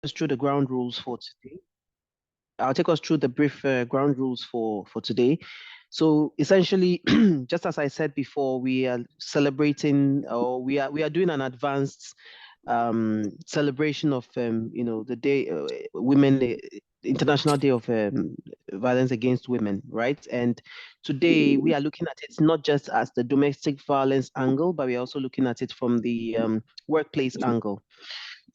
us through the ground rules for today. I'll take us through the brief ground rules for today. So essentially, just as I said before, we are celebrating, or we are doing an advanced celebration of the day, International Day of Violence Against Women, right? And today we are looking at it not just as the domestic violence angle, but we're also looking at it from the workplace angle.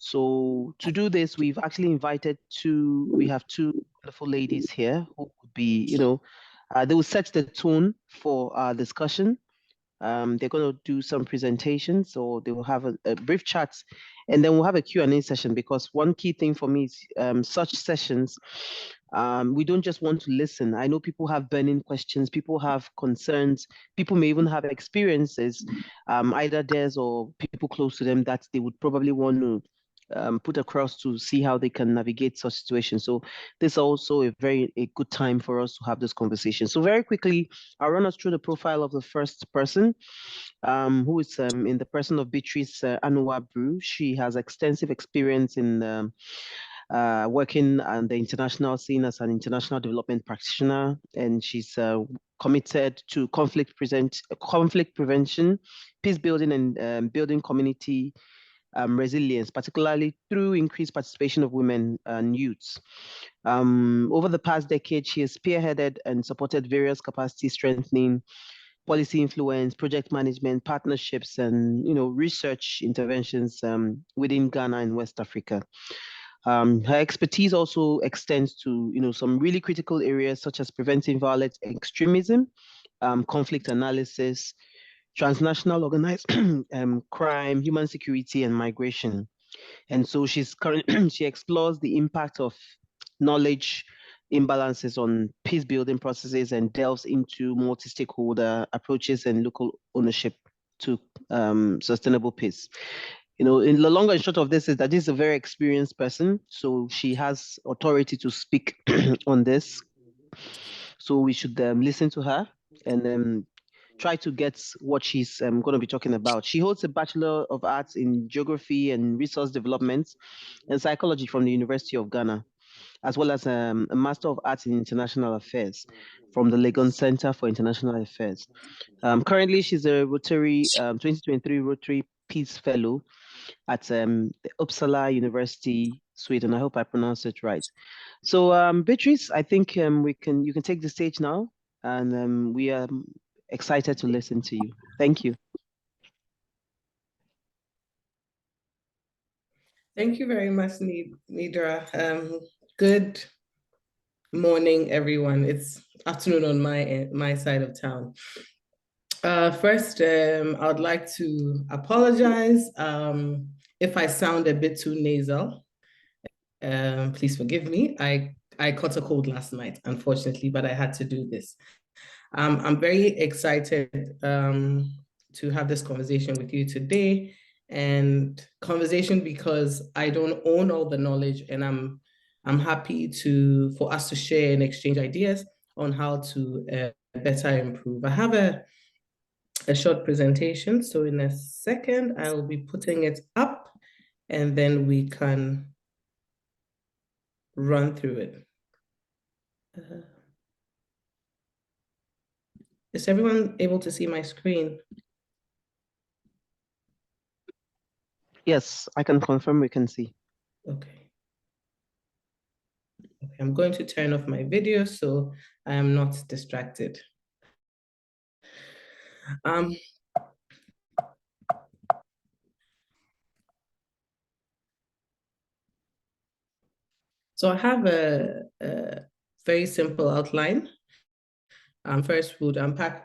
So to do this, we've actually we have two wonderful ladies here who would be, they will set the tone for our discussion. They're going to do some presentations, so they will have a brief chat, and then we'll have a Q&A session, because one key thing for me is such sessions, we don't just want to listen. I know people have burning questions, people have concerns, people may even have experiences, either theirs or people close to them, that they would probably want to put across to see how they can navigate such situations. So this is also a good time for us to have this conversation. So very quickly, I'll run us through the profile of the first person, who is in the person of Beatrice Anuwa-Brew. She has extensive experience in working on the international scene as an international development practitioner, and she's committed to conflict prevention, peace building, and building community resilience, particularly through increased participation of women and youths. Over the past decade, she has spearheaded and supported various capacity strengthening, policy influence, project management, partnerships, and research interventions within Ghana and West Africa. Her expertise also extends to some really critical areas, such as preventing violent extremism, conflict analysis, transnational organized crime, human security, and migration. And so she explores the impact of knowledge imbalances on peace building processes, and delves into multi-stakeholder approaches and local ownership to sustainable peace. In the long and short of this is that this is a very experienced person, so she has authority to speak on this. So we should listen to her and try to get what she's going to be talking about. She holds a Bachelor of Arts in Geography and Resource Development and Psychology from the University of Ghana, as well as a Master of Arts in International Affairs from the Legon Center for International Affairs. Currently, she's a Rotary 2023 Rotary Peace Fellow at Uppsala University, Sweden. I hope I pronounced it right. So, Beatrice, I think you can take the stage now, and we are excited to listen to you. Thank you. Thank you very much, Nidra. Good morning, everyone. It's afternoon on my side of town. First, I would like to apologize if I sound a bit too nasal. Please forgive me. I caught a cold last night, unfortunately, but I had to do this. I'm very excited to have this conversation with you today, and conversation because I don't own all the knowledge, and I'm happy for us to share and exchange ideas on how to better improve. I have a short presentation, so in a second I will be putting it up, and then we can run through it. Is everyone able to see my screen? Yes, I can confirm we can see. Okay. I'm going to turn off my video so I am not distracted. So I have a very simple outline. First, we'll unpack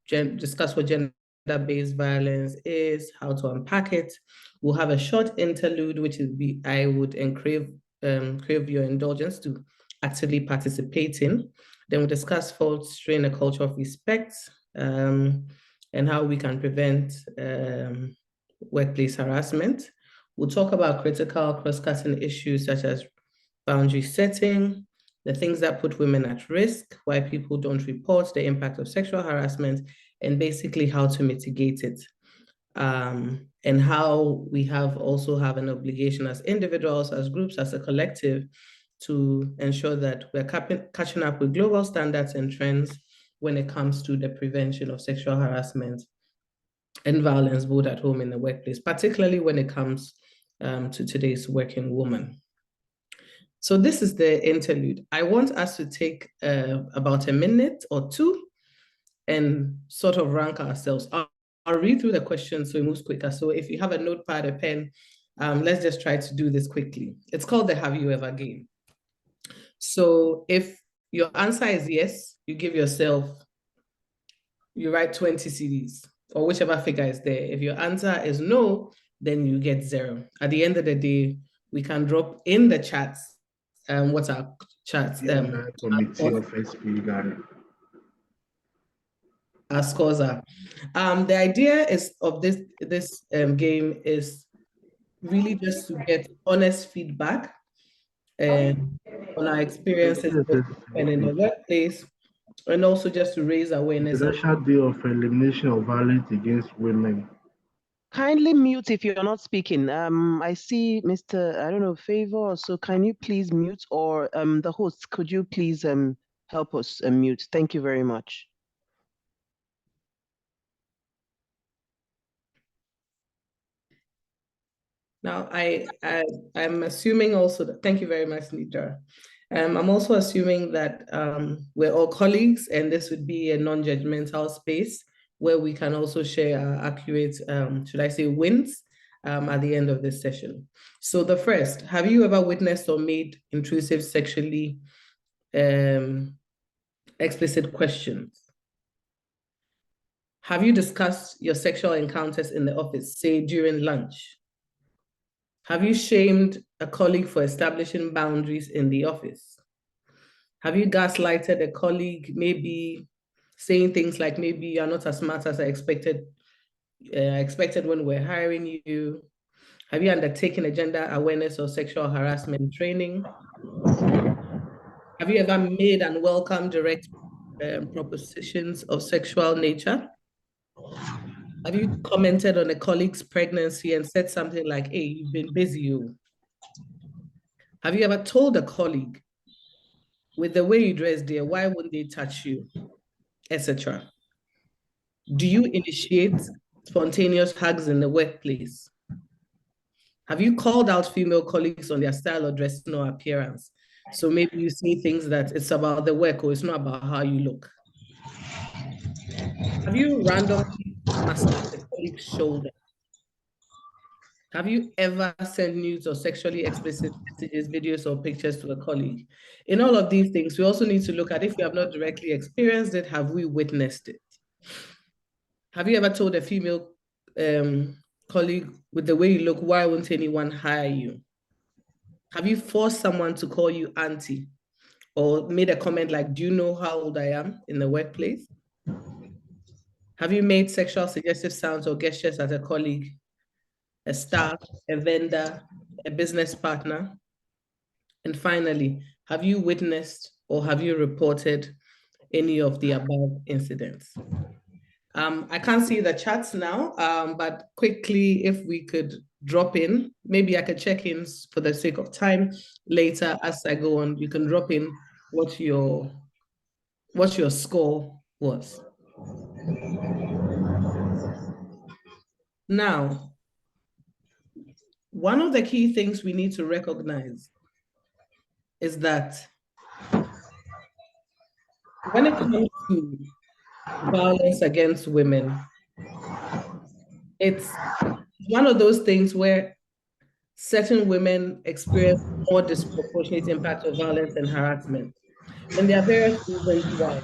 discuss what gender-based violence is, how to unpack it. We'll have a short interlude, which I would crave your indulgence to actively participate in. Then we'll discuss fostering a culture of respect and how we can prevent workplace harassment. We'll talk about critical cross-cutting issues such as boundary setting, the things that put women at risk, why people don't report the impact of sexual harassment, and basically how to mitigate it. and how we have an obligation as individuals, as groups, as a collective, to ensure that we're catching up with global standards and trends when it comes to the prevention of sexual harassment and violence, both at home and the workplace, particularly when it comes to today's working woman. So this is the interlude. I want us to take about a minute or two and sort of rank ourselves. I'll read through the questions so it moves quicker. So if you have a notepad, a pen, let's just try to do this quickly. It's called the Have You Ever game. So if your answer is yes, you give yourself, you write 20 CDs or whichever figure is there. If your answer is no, then you get 0. At the end of the day, we can drop in the chats what's our chats. Committee of SPE Ghana. Our scores are. The idea is of this game is really just to get honest feedback on our experiences and in the workplace, and also just to raise awareness. International Day of Elimination of Violence against Women. Kindly mute if you're not speaking. I see Mr. I don't know, Favor. So can you please mute, or the host, could you please help us mute? Thank you very much. Now, I'm assuming also that, thank you very much, Nidra. I'm also assuming that we're all colleagues, and this would be a non-judgmental space where we can also share our accurate, should I say, wins at the end of this session. So the first, have you ever witnessed or made intrusive sexually explicit questions? Have you discussed your sexual encounters in the office, say during lunch? Have you shamed a colleague for establishing boundaries in the office? Have you gaslighted a colleague, maybe saying things like, maybe you're not as smart as I expected when we're hiring you? Have you undertaken a gender awareness or sexual harassment training? Have you ever made unwelcome direct propositions of sexual nature? Have you commented on a colleague's pregnancy and said something like, hey, you've been busy, you? Have you ever told a colleague, with the way you dress, dear, why wouldn't they touch you, etc.? Do you initiate spontaneous hugs in the workplace? Have you called out female colleagues on their style or dressing or appearance? So maybe you see things that it's about the work or it's not about how you look. Have you randomly massaged a colleague's shoulder? Have you ever sent nudes or sexually explicit messages, videos, or pictures to a colleague? In all of these things, we also need to look at, if we have not directly experienced it, have we witnessed it? Have you ever told a female colleague, with the way you look, why won't anyone hire you? Have you forced someone to call you auntie, or made a comment like, do you know how old I am, in the workplace? Have you made sexual suggestive sounds or gestures at a colleague, a staff, a vendor, a business partner? And finally, have you witnessed or have you reported any of the above incidents? I can't see the chats now, but quickly, if we could drop in, maybe I could check in for the sake of time later as I go on. You can drop in what your score was. Now, one of the key things we need to recognize is that when it comes to violence against women, it's one of those things where certain women experience more disproportionate impact of violence and harassment. And there are various reasons why.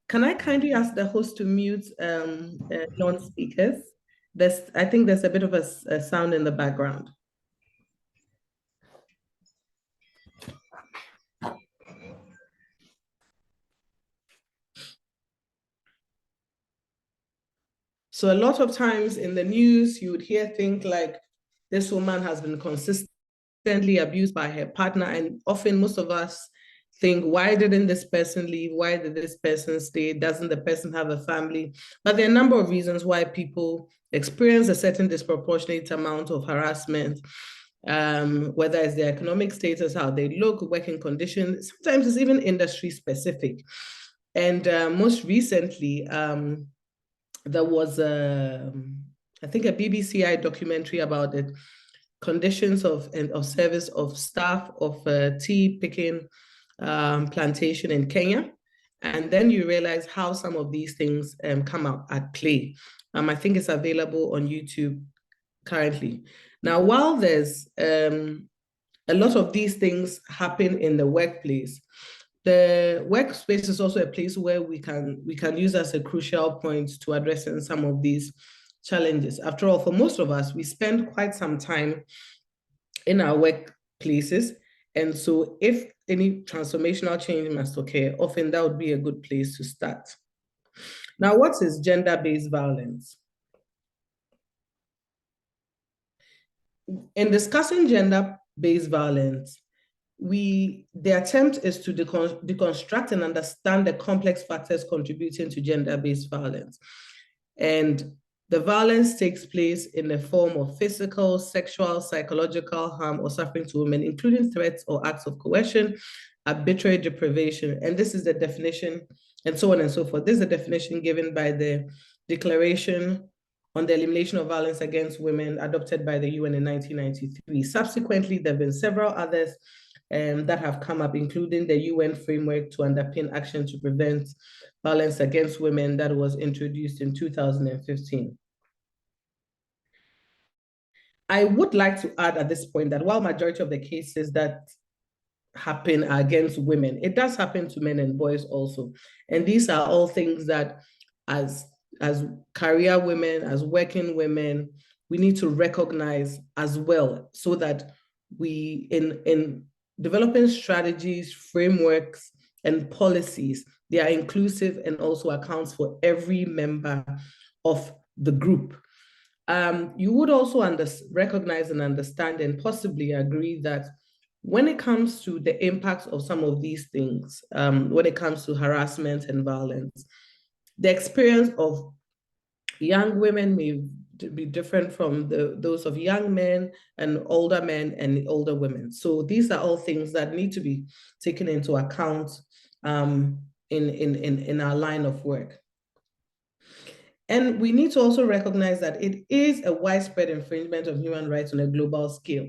Can I kindly ask the host to mute non-speakers? I think there's a bit of a sound in the background. So a lot of times in the news, you would hear things like, this woman has been consistently abused by her partner, and often most of us think, why didn't this person leave? Why did this person stay? Doesn't the person have a family? But there are a number of reasons why people experience a certain disproportionate amount of harassment, whether it's their economic status, how they look, working conditions. Sometimes it's even industry specific. And most recently, there was I think a BBC documentary about it, conditions of service of staff of tea picking plantation in Kenya. And then you realize how some of these things come out at play. I think it's available on YouTube currently. Now, while there's a lot of these things happen in the workplace, the workspace is also a place where we can use as a crucial point to addressing some of these challenges. After all, for most of us, we spend quite some time in our workplaces. And so if any transformational change must occur, often that would be a good place to start. Now, what is gender-based violence? In discussing gender-based violence, the attempt is to deconstruct and understand the complex factors contributing to gender-based violence. And the violence takes place in the form of physical, sexual, psychological harm or suffering to women, including threats or acts of coercion, arbitrary deprivation. And this is the definition, and so on and so forth. This is the definition given by the Declaration on the Elimination of Violence Against Women, adopted by the UN in 1993. Subsequently, there have been several others that have come up, including the UN framework to underpin action to prevent violence against women that was introduced in 2015. I would like to add at this point that while majority of the cases that happen are against women, it does happen to men and boys also. And these are all things that as career women, as working women, we need to recognize as well, so that we, in developing strategies, frameworks, and policies, they are inclusive and also accounts for every member of the group. You would also recognize and understand and possibly agree that when it comes to the impacts of some of these things, when it comes to harassment and violence, the experience of young women may be different from those of young men and older women. So these are all things that need to be taken into account in our line of work. And we need to also recognize that it is a widespread infringement of human rights on a global scale.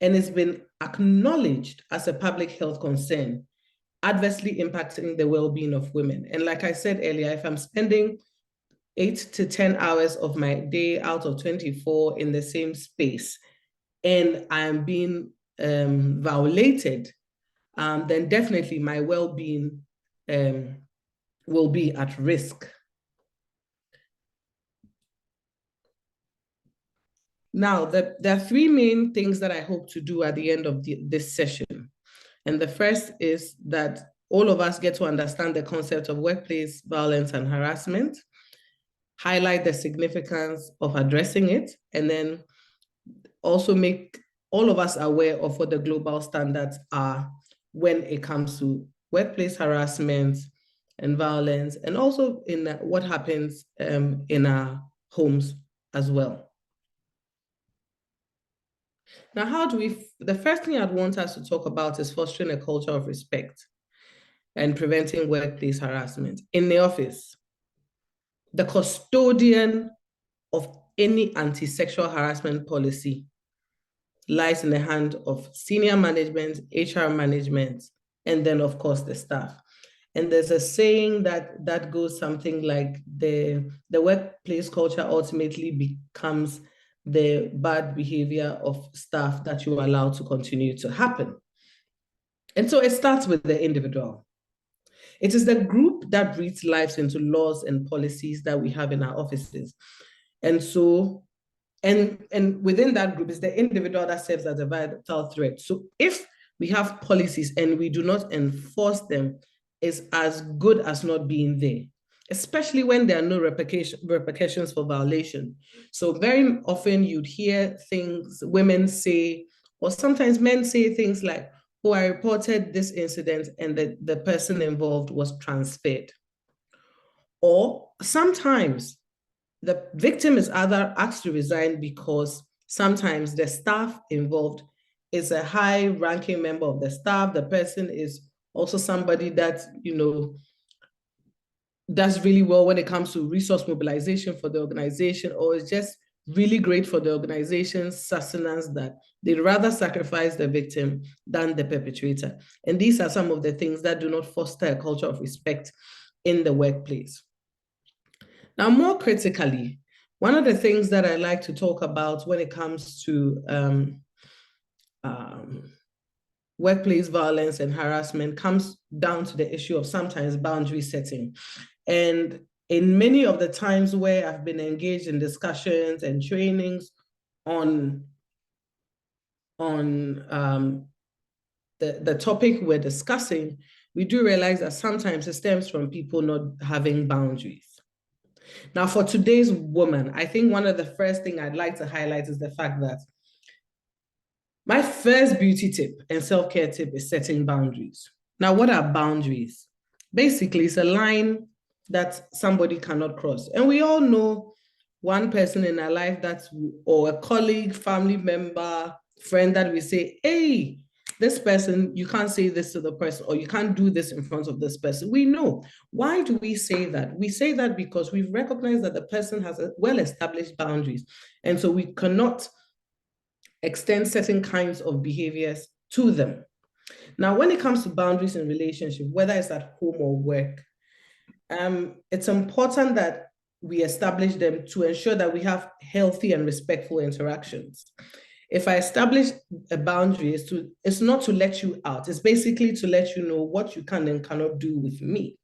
And it's been acknowledged as a public health concern, adversely impacting the well-being of women. And like I said earlier, if I'm spending 8 to 10 hours of my day out of 24 in the same space, and I'm being violated, then definitely my well-being will be at risk. Now, there are 3 main things that I hope to do at the end of this session. And the first is that all of us get to understand the concept of workplace violence and harassment, highlight the significance of addressing it, and then also make all of us aware of what the global standards are when it comes to workplace harassment and violence, and also in what happens in our homes as well. Now, how do the first thing I'd want us to talk about is fostering a culture of respect and preventing workplace harassment. In the office, the custodian of any anti-sexual harassment policy lies in the hand of senior management, HR management, and then of course the staff. And there's a saying that goes something like the workplace culture ultimately becomes the bad behavior of staff that you allow to continue to happen. And so it starts with the individual. It is the group that breathes life into laws and policies that we have in our offices. And so, and within that group is the individual that serves as a vital threat. So if we have policies and we do not enforce them, it's as good as not being there, especially when there are no repercussions for violation. So very often you'd hear things women say, or sometimes men say things like, I reported this incident and the person involved was transferred. Or sometimes the victim is either asked to resign because sometimes the staff involved is a high-ranking member of the staff. The person is also somebody that, does really well when it comes to resource mobilization for the organization, or is just really great for the organization's sustenance, that they'd rather sacrifice the victim than the perpetrator. And these are some of the things that do not foster a culture of respect in the workplace. Now, more critically, one of the things that I like to talk about when it comes to workplace violence and harassment comes down to the issue of sometimes boundary setting. And in many of the times where I've been engaged in discussions and trainings on the topic we're discussing, we do realize that sometimes it stems from people not having boundaries. Now, for today's woman, I think one of the first things I'd like to highlight is the fact that my first beauty tip and self-care tip is setting boundaries. Now, what are boundaries? Basically, it's a line that somebody cannot cross. And we all know one person in our life or a colleague, family member, friend that we say, hey, this person, you can't say this to the person, or you can't do this in front of this person. We know. Why do we say that? We say that because we've recognized that the person has well-established boundaries. And so we cannot extend certain kinds of behaviors to them. Now, when it comes to boundaries in relationship, whether it's at home or work, it's important that we establish them to ensure that we have healthy and respectful interactions. If I establish a boundary, it's not to let you out. It's basically to let you know what you can and cannot do with me.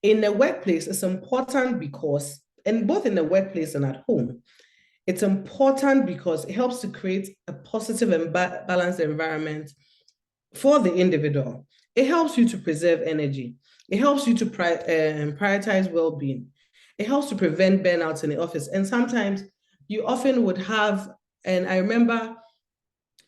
In the workplace, it's important because, and both in the workplace and at home, it's important because it helps to create a positive and balanced environment for the individual. It helps you to preserve energy. It helps you to prioritize well-being. It helps to prevent burnout in the office. And sometimes you often would have, and I remember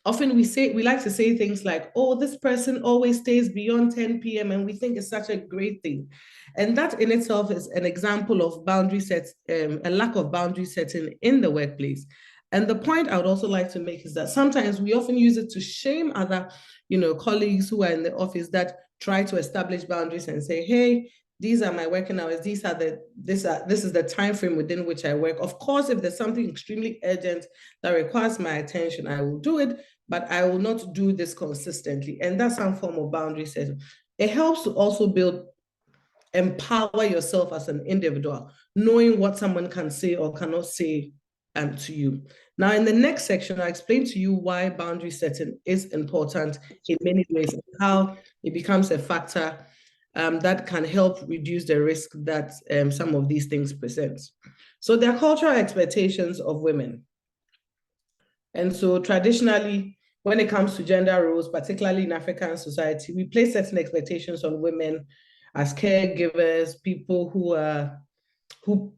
often we like to say things like, oh, this person always stays beyond 10 p.m. and we think it's such a great thing. And that in itself is an example of boundary sets, a lack of boundary setting in the workplace. And the point I would also like to make is that sometimes we often use it to shame other, colleagues who are in the office that try to establish boundaries and say, hey, these are my working hours. This is the time frame within which I work. Of course, if there's something extremely urgent that requires my attention, I will do it, but I will not do this consistently. And that's some form of boundary setting. It helps to also empower yourself as an individual, knowing what someone can say or cannot say to you. Now, in the next section, I'll explain to you why boundary setting is important in many ways, and how it becomes a factor that can help reduce the risk that some of these things present. So there are cultural expectations of women. And so traditionally, when it comes to gender roles, particularly in African society, we place certain expectations on women as caregivers, people who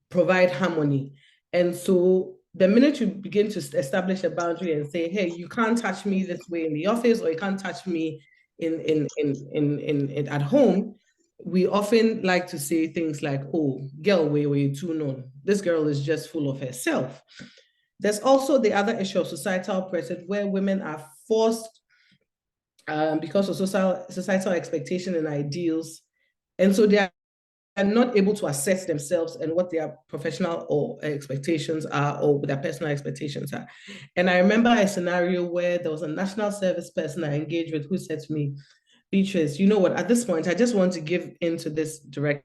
provide harmony. And so the minute you begin to establish a boundary and say, hey, you can't touch me this way in the office, or you can't touch me at home, we often like to say things like, oh, girl, way too known. This girl is just full of herself. There's also the other issue of societal pressure, where women are forced because of societal expectation and ideals. And so they are not able to assess themselves and what their professional or expectations are, or their personal expectations are. And I remember a scenario where there was a national service person I engaged with who said to me, Beatrice, you know what, at this point, I just want to give in to this director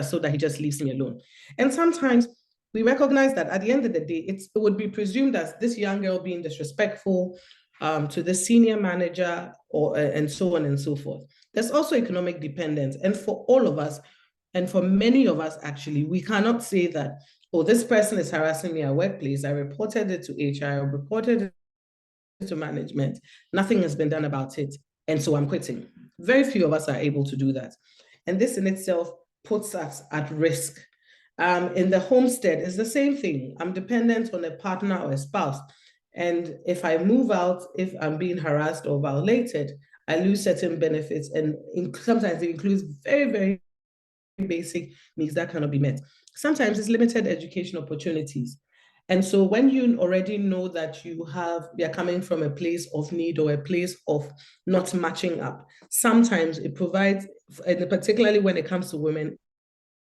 so that he just leaves me alone. And sometimes we recognize that at the end of the day, it would be presumed as this young girl being disrespectful to the senior manager, and so on and so forth. There's also economic dependence. And for all of us, and for many of us, actually, we cannot say that, oh, this person is harassing me at workplace. I reported it to HR, I reported it to management. Nothing has been done about it. And so I'm quitting. Very few of us are able to do that. And this in itself puts us at risk. In the homestead, it's the same thing. I'm dependent on a partner or a spouse. And if I move out, if I'm being harassed or violated, I lose certain benefits. And sometimes it includes very, very basic needs that cannot be met. Sometimes it's limited education opportunities. And so when you already know that you're coming from a place of need or a place of not matching up, sometimes it provides, and particularly when it comes to women,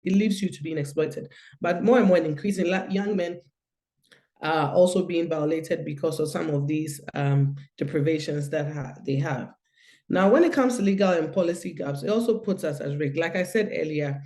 it leaves you to being exploited. But more and more, increasing young men are also being violated because of some of these deprivations that they have. Now, when it comes to legal and policy gaps, it also puts us at risk. Like I said earlier,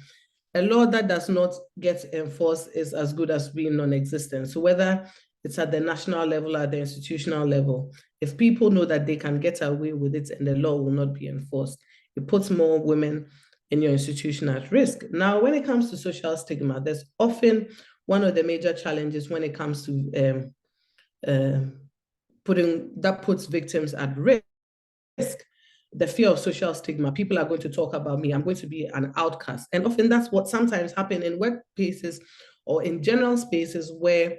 a law that does not get enforced is as good as being non-existent. So whether it's at the national level or at the institutional level, if people know that they can get away with it and the law will not be enforced, it puts more women in your institution at risk. Now, when it comes to social stigma, there's often one of the major challenges when it comes to puts victims at risk. The fear of social stigma. People are going to talk about me. I'm going to be an outcast. And often that's what sometimes happens in workplaces or in general spaces where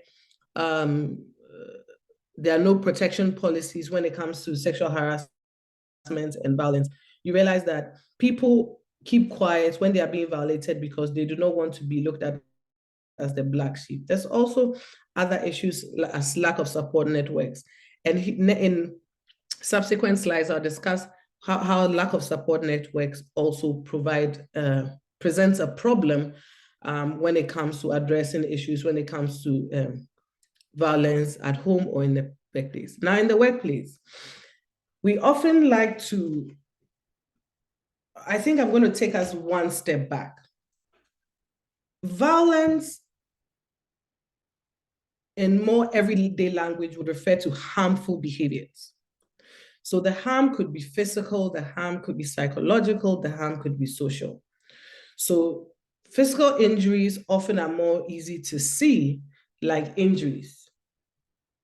there are no protection policies when it comes to sexual harassment and violence. You realize that people keep quiet when they are being violated because they do not want to be looked at as the black sheep. There's also other issues as lack of support networks. And in subsequent slides, I'll discuss how lack of support networks also presents a problem when it comes to addressing issues, when it comes to violence at home or in the workplace. Now, in the workplace, we often like to, I think I'm going to take us one step back. Violence in more everyday language would refer to harmful behaviors. So the harm could be physical, the harm could be psychological, the harm could be social. So physical injuries often are more easy to see, like injuries,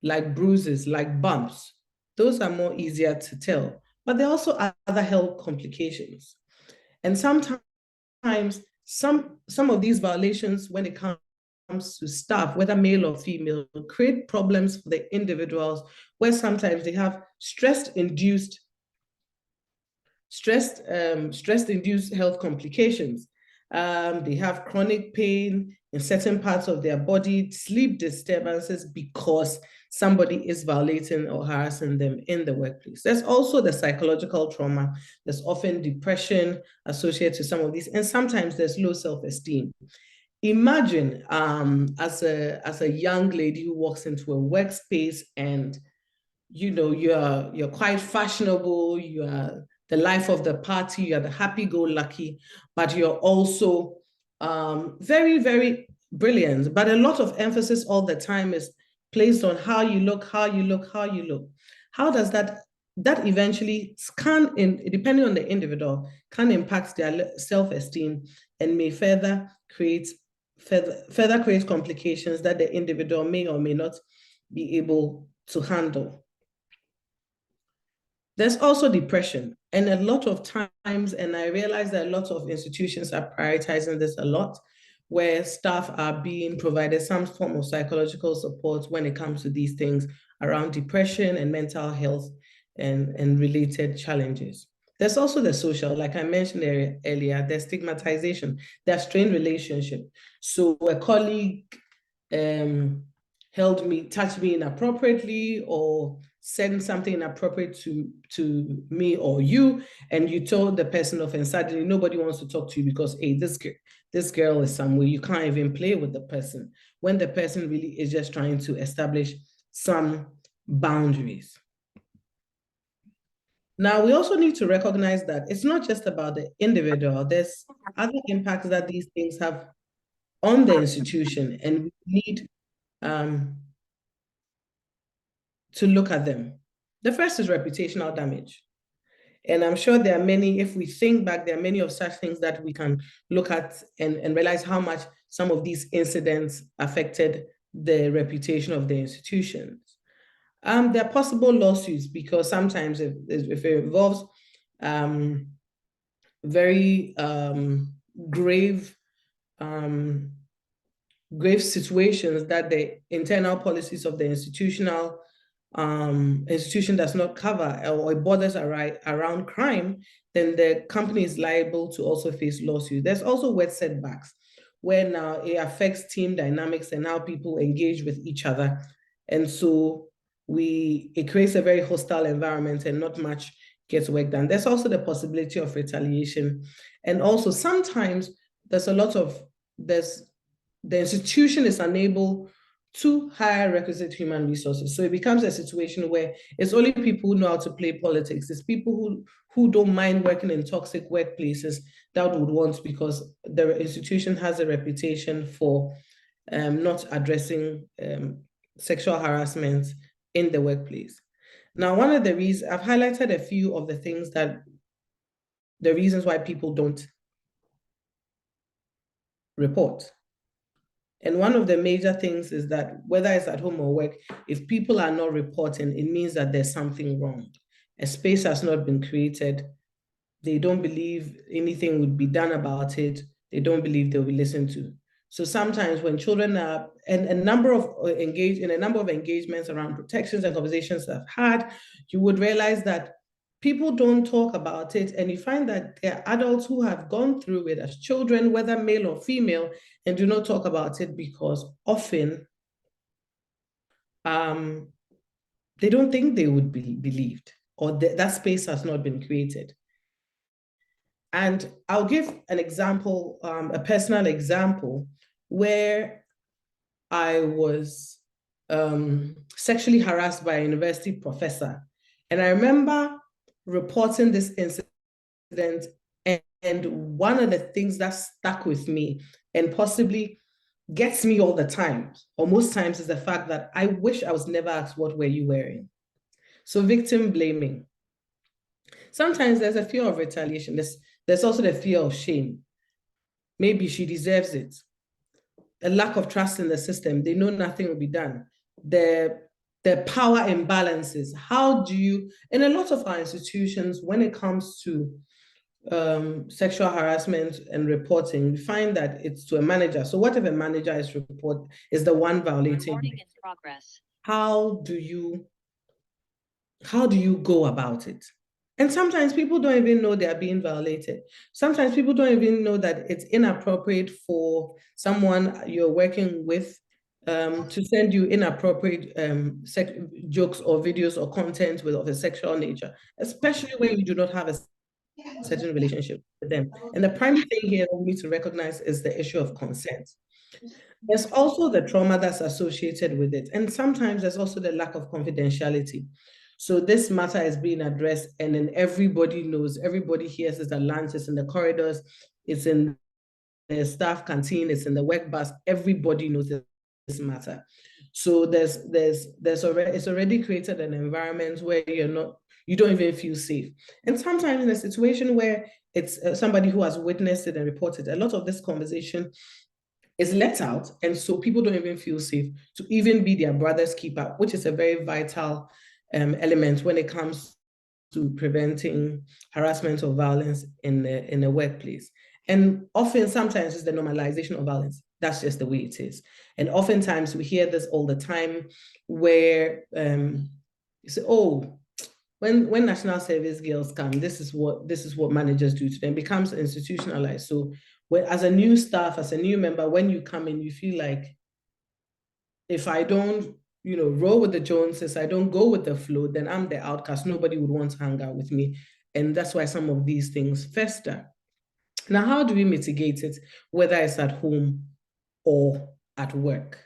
like bruises, like bumps. Those are more easier to tell, but there are also other health complications. And sometimes some of these violations, when it comes to staff, whether male or female, create problems for the individuals where sometimes they have stress-induced health complications. They have chronic pain in certain parts of their body, sleep disturbances because somebody is violating or harassing them in the workplace. There's also the psychological trauma. There's often depression associated to some of these, and sometimes there's low self-esteem. Imagine as a young lady who walks into a workspace and you're quite fashionable, you are the life of the party, you're the happy-go-lucky, but you're also very, very brilliant. But a lot of emphasis all the time is placed on how you look, how you look, how you look. How does that eventually depending on the individual, can impact their self-esteem and may further create complications that the individual may or may not be able to handle. There's also depression. And a lot of times, and I realize that a lot of institutions are prioritizing this a lot, where staff are being provided some form of psychological support when it comes to these things around depression and mental health and related challenges. There's also the social, like I mentioned earlier, there's stigmatization, there's strained relationship. So a colleague touched me inappropriately or said something inappropriate to me or you, and you told the person off, and suddenly nobody wants to talk to you because, hey, this girl is somewhere. You can't even play with the person when the person really is just trying to establish some boundaries. Now, we also need to recognize that it's not just about the individual. There's other impacts that these things have on the institution, and we need to look at them. The first is reputational damage. And I'm sure there are many, if we think back, there are many of such things that we can look at and realize how much some of these incidents affected the reputation of the institutions. There are possible lawsuits because sometimes if it involves very grave situations that the internal policies of the institutional institution does not cover or it borders around crime, then the company is liable to also face lawsuits. There's also work setbacks, where now it affects team dynamics and how people engage with each other. And so it creates a very hostile environment and not much gets work done. There's also the possibility of retaliation. And also sometimes the institution is unable to hire requisite human resources. So it becomes a situation where it's only people who know how to play politics. It's people who don't mind working in toxic workplaces that would want, because the institution has a reputation for not addressing sexual harassment in the workplace. Now, one of the reasons, I've highlighted a few of the things the reasons why people don't report. And one of the major things is that whether it's at home or work, if people are not reporting, it means that there's something wrong. A space has not been created. They don't believe anything would be done about it. They don't believe they'll be listened to. So sometimes when children are, and a number of engagements around protections and conversations I've had, you would realize that people don't talk about it, and you find that there are adults who have gone through it as children, whether male or female, and do not talk about it because often they don't think they would be believed, or that space has not been created. And I'll give an example, a personal example, where I was sexually harassed by a university professor. And I remember reporting this incident, and one of the things that stuck with me and possibly gets me all the time, or most times, is the fact that I wish I was never asked, what were you wearing? So victim blaming. Sometimes there's a fear of retaliation. There's also the fear of shame. Maybe she deserves it. A lack of trust in the system. They know nothing will be done. The power imbalances. How do you, in a lot of our institutions, when it comes to sexual harassment and reporting, we find that it's to a manager. So whatever manager is the one violating. Recording in progress. How do you go about it? And sometimes people don't even know they are being violated. Sometimes people don't even know that it's inappropriate for someone you're working with to send you inappropriate jokes or videos or content of a sexual nature, especially when you do not have a certain relationship with them. And the primary thing here that we need to recognize is the issue of consent. There's also the trauma that's associated with it. And sometimes there's also the lack of confidentiality. So this matter is being addressed, and then everybody knows, everybody hears it's at lunch, it's in the corridors, it's in the staff canteen, it's in the work bus, everybody knows this matter. So it's already created an environment where you don't even feel safe. And sometimes in a situation where it's somebody who has witnessed it and reported, a lot of this conversation is let out, and so people don't even feel safe to even be their brother's keeper, which is a very vital element when it comes to preventing harassment or violence in the workplace. And sometimes it's the normalization of violence. That's just the way it is. And oftentimes we hear this all the time, where you say, oh, when national service girls come, this is what managers do to them. It becomes institutionalized. So as a new staff, as a new member, when you come in, you feel like, if I don't roll with the Joneses, I don't go with the flow, then I'm the outcast. Nobody would want to hang out with me. And that's why some of these things fester. Now, how do we mitigate it, whether it's at home or at work?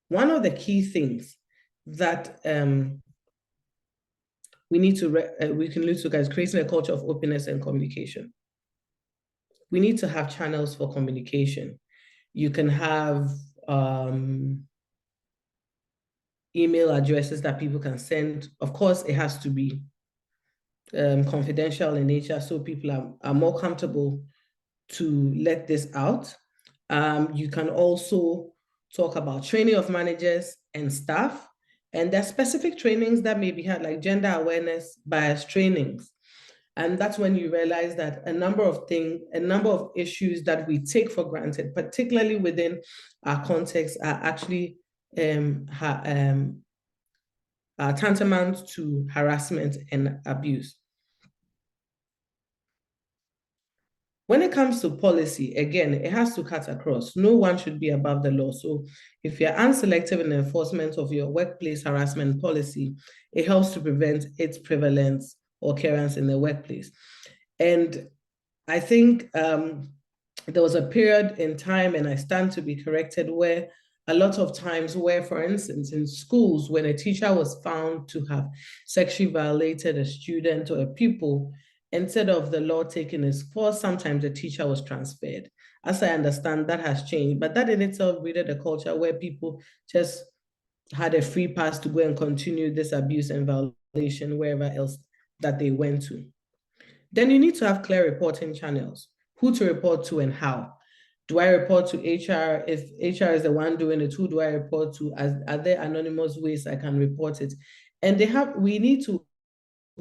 One of the key things that we can look to is creating a culture of openness and communication. We need to have channels for communication. You can have email addresses that people can send. Of course, it has to be confidential in nature, so people are more comfortable to let this out. You can also talk about training of managers and staff, and there are specific trainings that may be had, like gender awareness, bias trainings. And that's when you realize that a number of issues that we take for granted, particularly within our context, are actually tantamount to harassment and abuse. When it comes to policy, again, it has to cut across. No one should be above the law. So if you're unselective in enforcement of your workplace harassment policy, it helps to prevent its prevalence or occurrence in the workplace. And I think there was a period in time, and I stand to be corrected, where a lot of times where, for instance, in schools, when a teacher was found to have sexually violated a student or a pupil, instead of the law taking its course, sometimes the teacher was transferred. As I understand, that has changed, but that in itself breeded a culture where people just had a free pass to go and continue this abuse and violation wherever else that they went to. Then you need to have clear reporting channels, who to report to and how. Do I report to HR? If HR is the one doing it, who do I report to? Are there anonymous ways I can report it? And we need to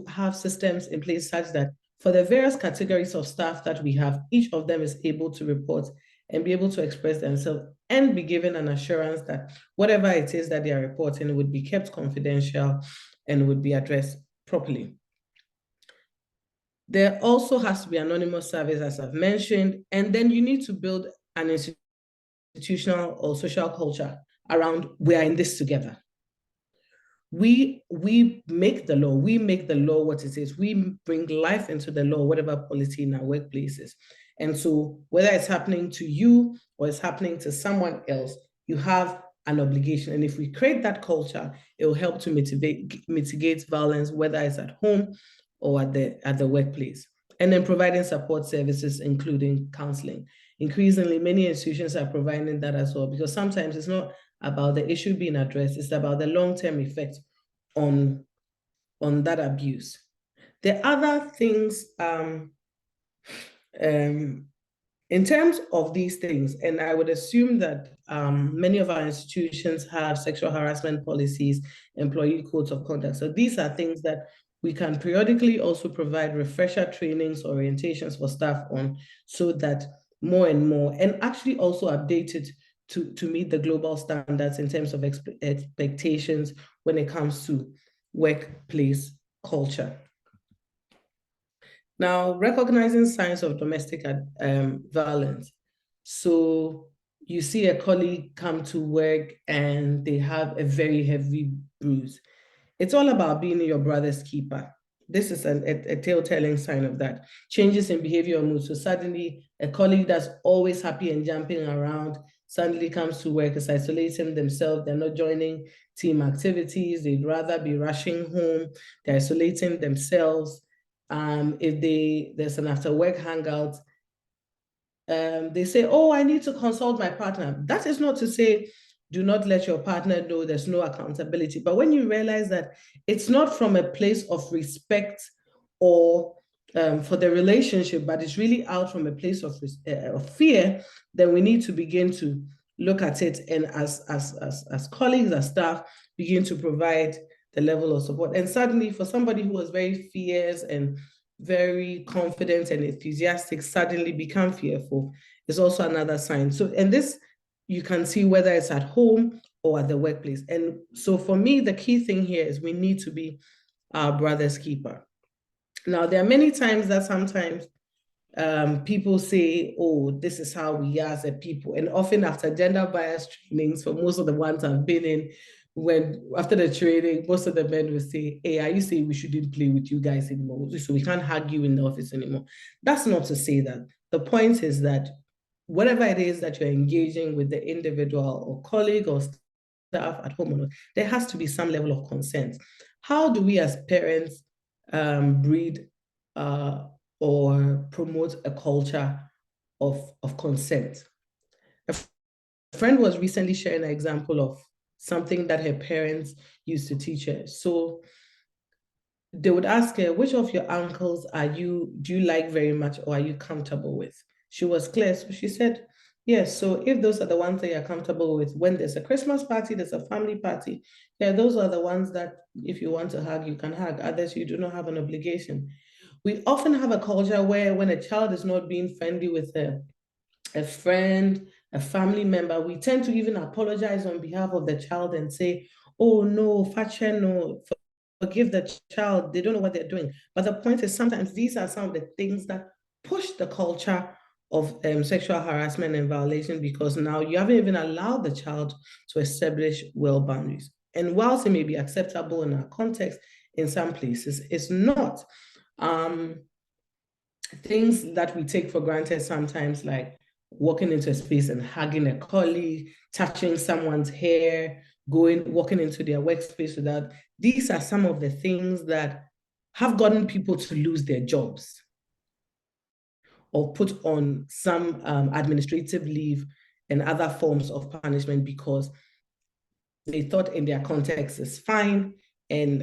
have systems in place such that for the various categories of staff that we have, each of them is able to report and be able to express themselves and be given an assurance that whatever it is that they are reporting would be kept confidential and would be addressed properly. There also has to be anonymous service, as I've mentioned, and then you need to build an institutional or social culture around we are in this together. We make the law. We make the law what it is. We bring life into the law, whatever policy in our workplaces. And so whether it's happening to you or it's happening to someone else, you have an obligation. And if we create that culture, it will help to mitigate violence, whether it's at home or at the workplace. And then providing support services, including counseling. Increasingly, many institutions are providing that as well, because sometimes it's not about the issue being addressed, it's about the long-term effect on that abuse. The other things, in terms of these things, and I would assume that many of our institutions have sexual harassment policies, employee codes of conduct. So these are things that we can periodically also provide refresher trainings, orientations for staff on, so that more and more, and actually also updated to meet the global standards in terms of expectations when it comes to workplace culture. Now, recognizing signs of domestic violence. So you see a colleague come to work and they have a very heavy bruise. It's all about being your brother's keeper. This is a telltale sign of that. Changes in behavior or mood. So suddenly a colleague that's always happy and jumping around suddenly comes to work, is isolating themselves. They're not joining team activities. They'd rather be rushing home. They're isolating themselves. If there's an after work hangout, they say, oh, I need to consult my partner. That is not to say do not let your partner know, there's no accountability. But when you realize that it's not from a place of respect or for the relationship, but it's really out from a place of fear, then we need to begin to look at it, and as colleagues, as staff, begin to provide the level of support. And suddenly, for somebody who was very fierce and very confident and enthusiastic, suddenly become fearful, is also another sign. So, and this, you can see whether it's at home or at the workplace. And so for me, the key thing here is we need to be our brother's keeper. Now, there are many times that sometimes people say, oh, this is how we are as a people. And often after gender bias trainings, for most of the ones I've been in, when after the training, most of the men will say, hey, are you saying we shouldn't play with you guys anymore? So we can't hug you in the office anymore. That's not to say that. The point is that whatever it is that you're engaging with the individual or colleague or staff at home or not, there has to be some level of consent. How do we as parents breed or promote a culture of consent? A friend was recently sharing an example of something that her parents used to teach her. So they would ask her, which of your uncles do you like very much or are you comfortable with? She was clear, so she said, yes, so if those are the ones that you're comfortable with, when there's a Christmas party, there's a family party, yeah, those are the ones that if you want to hug, you can hug. Others, you do not have an obligation. We often have a culture where when a child is not being friendly with a friend, a family member, we tend to even apologize on behalf of the child and say, oh no, Fache, no, forgive the child, they don't know what they're doing. But the point is, sometimes these are some of the things that push the culture of sexual harassment and violation, because now you haven't even allowed the child to establish well boundaries. And whilst it may be acceptable in our context, in some places, it's not. Things that we take for granted sometimes, like walking into a space and hugging a colleague, touching someone's hair, walking into their workspace without, these are some of the things that have gotten people to lose their jobs or put on some administrative leave and other forms of punishment because they thought in their context is fine. And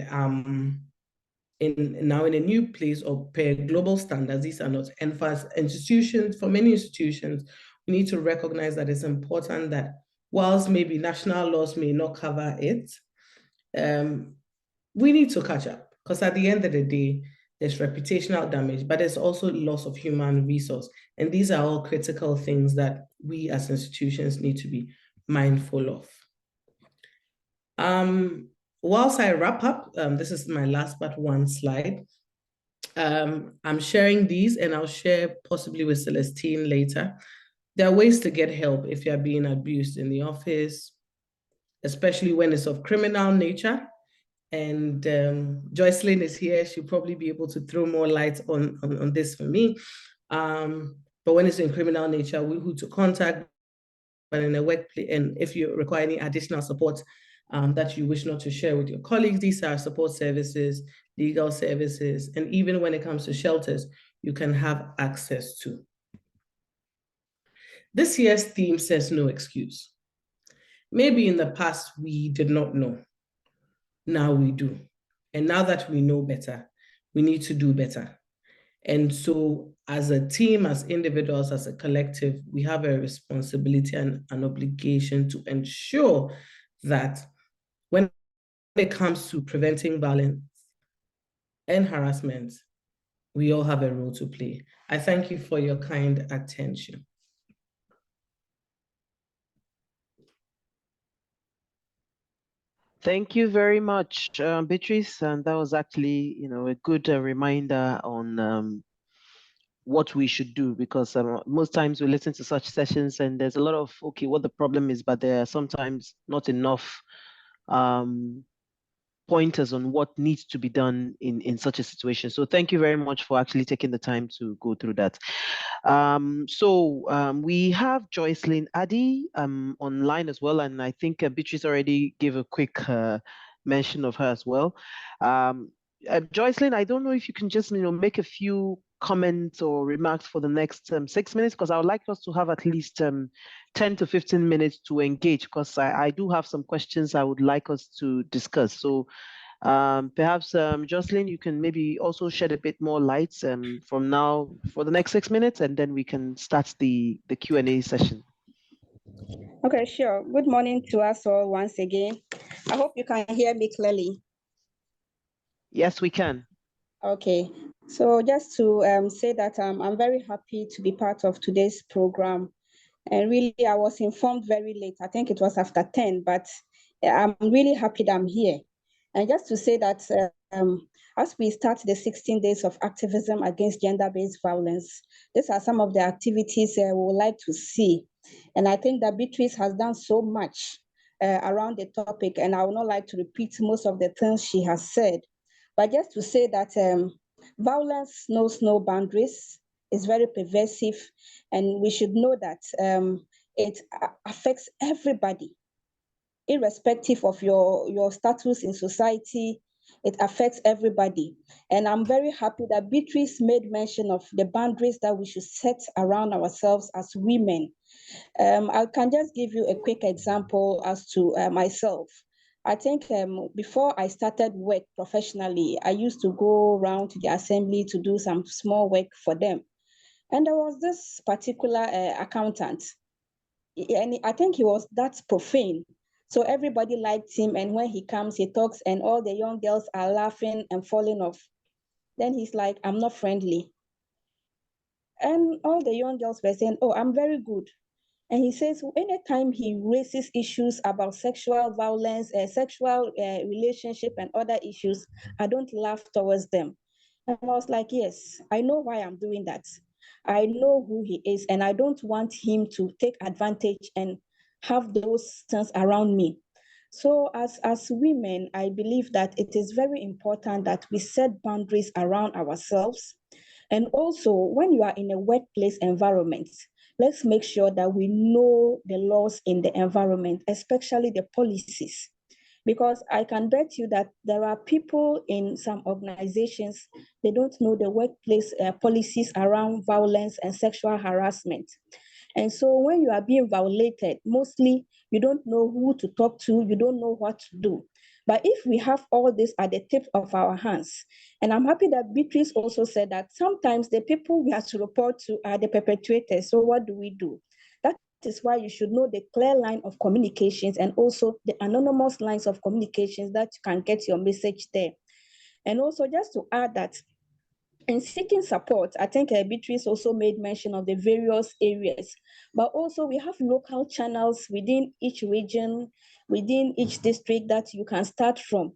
now in a new place or per global standards, these are not. And for institutions, for many institutions, we need to recognize that it's important that whilst maybe national laws may not cover it, we need to catch up, because at the end of the day, there's reputational damage, but there's also loss of human resource. And these are all critical things that we as institutions need to be mindful of. Whilst I wrap up, this is my last but one slide. I'm sharing these and I'll share possibly with Celestine later. There are ways to get help if you're being abused in the office, especially when it's of criminal nature. And Joycelyn is here. She'll probably be able to throw more light on this for me. But when it's in criminal nature, who to contact, but in a workplace, and if you require any additional support that you wish not to share with your colleagues, these are support services, legal services, and even when it comes to shelters, you can have access to. This year's theme says no excuse. Maybe in the past we did not know. Now we do. And now that we know better, we need to do better. And so as a team, as individuals, as a collective, we have a responsibility and an obligation to ensure that when it comes to preventing violence and harassment, we all have a role to play. I thank you for your kind attention. Thank you very much, Beatrice. And that was actually, a good reminder on what we should do, because most times we listen to such sessions and there's a lot of, okay, what the problem is, but there are sometimes not enough pointers on what needs to be done in such a situation. So thank you very much for actually taking the time to go through that. We have Joycelyn Addy online as well, and I think Beatrice already gave a quick mention of her as well. Joycelyn, I don't know if you can just make a few comments or remarks for the next 6 minutes, because I would like us to have at least 10 to 15 minutes to engage, because I do have some questions I would like us to discuss. So perhaps Joycelyn, you can maybe also shed a bit more light from now for the next 6 minutes, and then we can start the Q&A session. Okay, sure. Good morning to us all once again. I hope you can hear me clearly. Yes, we can. Okay, so just to say that I'm very happy to be part of today's program. And really, I was informed very late. I think it was after 10, but I'm really happy that I'm here. And just to say that as we start the 16 days of activism against gender-based violence, these are some of the activities we would like to see. And I think that Beatrice has done so much around the topic, and I would not like to repeat most of the things she has said. But just to say that violence knows no boundaries, is very pervasive, and we should know that it affects everybody, irrespective of your status in society. It affects everybody. And I'm very happy that Beatrice made mention of the boundaries that we should set around ourselves as women. I can just give you a quick example as to myself. I think before I started work professionally, I used to go around to the assembly to do some small work for them. And there was this particular accountant, and I think he was that profane. So everybody liked him, and when he comes, he talks, and all the young girls are laughing and falling off. Then he's like, I'm not friendly. And all the young girls were saying, oh, I'm very good. And he says, anytime he raises issues about sexual violence, sexual relationship and other issues, I don't laugh towards them. And I was like, yes, I know why I'm doing that. I know who he is, and I don't want him to take advantage and have those things around me. So as women, I believe that it is very important that we set boundaries around ourselves. And also, when you are in a workplace environment, let's make sure that we know the laws in the environment, especially the policies. Because I can bet you that there are people in some organizations, they don't know the workplace policies around violence and sexual harassment. And so when you are being violated, mostly you don't know who to talk to, you don't know what to do. But if we have all this at the tip of our hands, and I'm happy that Beatrice also said that sometimes the people we have to report to are the perpetrators. So what do? That is why you should know the clear line of communications and also the anonymous lines of communications that you can get your message there. And also just to add that in seeking support, I think Beatrice also made mention of the various areas, but also we have local channels within each region, within each district that you can start from.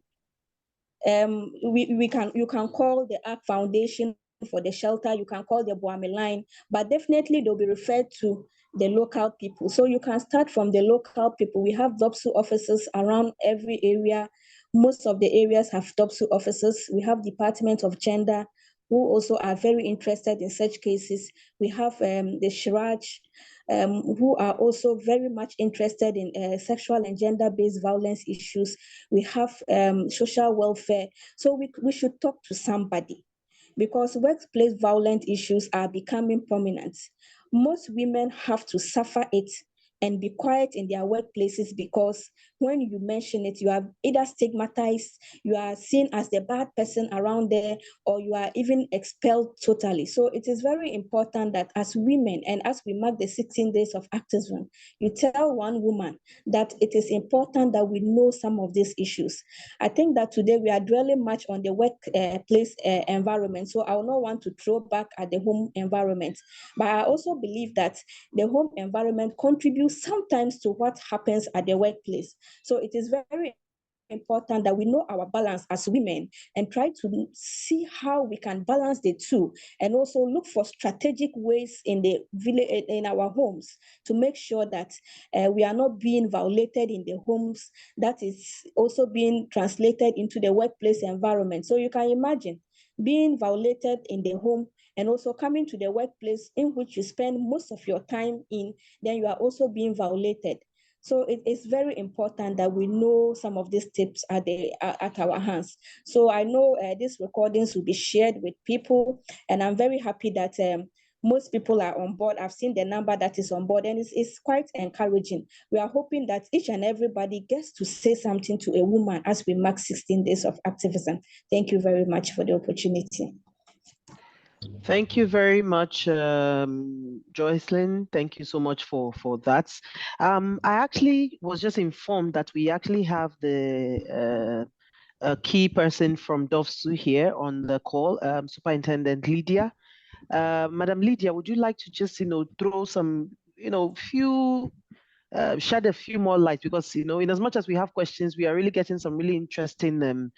You can call the ARC Foundation for the shelter, you can call the Boame line, but definitely they'll be referred to the local people. So you can start from the local people. We have DOPSU offices around every area. Most of the areas have DOPSU offices. We have Department of Gender, who also are very interested in such cases. We have the Shiraj, who are also very much interested in sexual and gender-based violence issues. We have social welfare. So we should talk to somebody because workplace violence issues are becoming prominent. Most women have to suffer it and be quiet in their workplaces because when you mention it, you are either stigmatized, you are seen as the bad person around there, or you are even expelled totally. So it is very important that as women and as we mark the 16 days of activism, you tell one woman that it is important that we know some of these issues. I think that today we are dwelling much on the workplace environment, so I will not want to throw back at the home environment. But I also believe that the home environment contributes sometimes to what happens at the workplace. So it is very important that we know our balance as women and try to see how we can balance the two, and also look for strategic ways in the village, in our homes, to make sure that we are not being violated in the homes, that is also being translated into the workplace environment. So you can imagine being violated in the home and also coming to the workplace in which you spend most of your time in, then you are also being violated. So it is very important that we know some of these tips at our hands. So I know these recordings will be shared with people, and I'm very happy that most people are on board. I've seen the number that is on board, and it's quite encouraging. We are hoping that each and everybody gets to say something to a woman as we mark 16 days of activism. Thank you very much for the opportunity. Thank you very much, Joycelyn. Thank you so much for that. I actually was just informed that we actually have the a key person from DOFSU here on the call, Superintendent Lydia. Madam Lydia, would you like to just, throw some, shed a few more light, because, in as much as we have questions, we are really getting some really interesting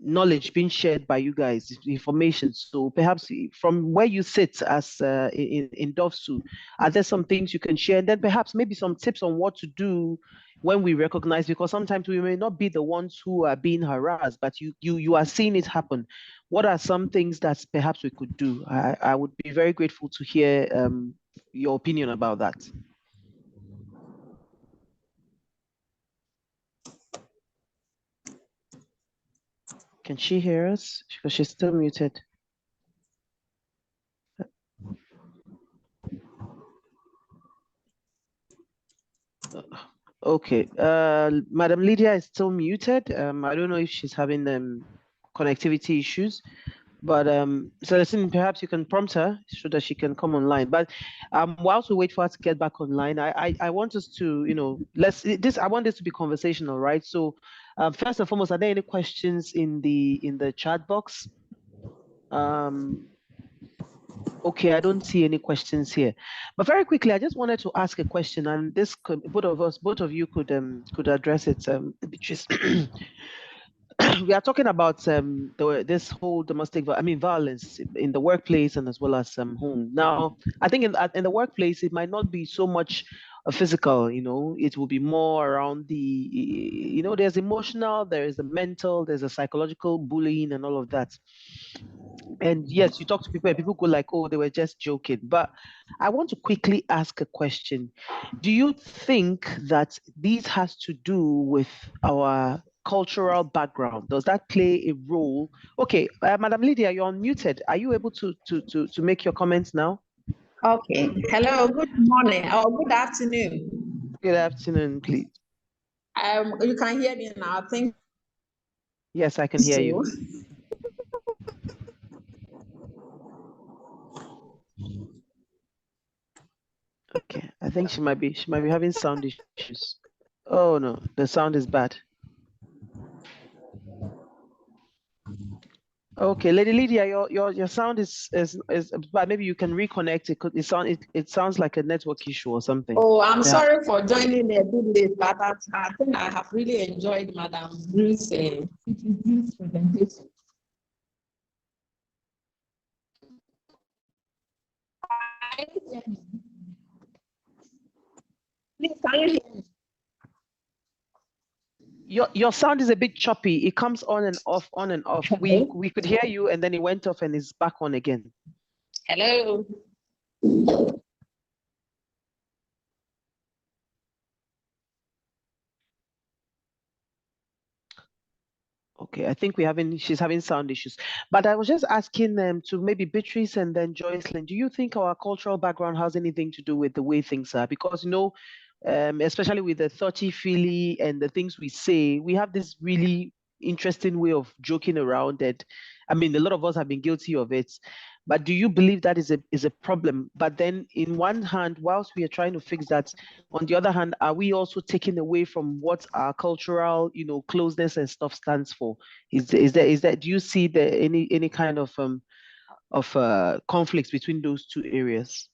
knowledge being shared by you guys, information. So perhaps from where you sit as in DOFSU, are there some things you can share? And then perhaps maybe some tips on what to do when we recognize, because sometimes we may not be the ones who are being harassed, but you are seeing it happen. What are some things that perhaps we could do? I would be very grateful to hear your opinion about that. Can she hear us? Because she's still muted. Okay, Madam Lydia is still muted. I don't know if she's having connectivity issues, but Celestine, perhaps you can prompt her so that she can come online. But whilst we wait for her to get back online, I want us to, I want this to be conversational, right? So first and foremost, are there any questions in the chat box? Okay, I don't see any questions here. But very quickly, I just wanted to ask a question, and this both of you could address it. Beatrice. We are talking about this whole violence in the workplace and as well as home. Now, I think in the workplace it might not be so much physical, it will be more around there's emotional, there is the mental, there's a psychological bullying and all of that. And yes, you talk to people and people go like, oh, they were just joking. But I want to quickly ask a question. Do you think that this has to do with our cultural background? Does that play a role? Okay, Madam Lydia, you're unmuted. Are you able to make your comments now? Okay. Hello, good morning or good afternoon. Good afternoon, please. You can hear me now, I think. Yes, I can hear you. Okay, I think she might be having sound issues. Oh no, the sound is bad. Okay, Lady Lydia, your sound is but maybe you can reconnect it. It sounds like a network issue or something. Oh, I'm sorry for joining a bit late, but I think I have really enjoyed Madam Bruce's presentation. Please, can you hear me? Your sound is a bit choppy. It comes on and off, on and off. Hello? We could hear you and then it went off and it's back on again. Hello. Okay, I think she's having sound issues. But I was just asking them to maybe Beatrice and then Joycelyn, do you think our cultural background has anything to do with the way things are? Because, especially with the touchy-feely and the things we say, we have this really interesting way of joking around it. I mean, a lot of us have been guilty of it. But do you believe that is a problem? But then in one hand, whilst we are trying to fix that, on the other hand, are we also taking away from what our cultural, closeness and stuff stands for? Is that do you see any kind of conflicts between those two areas?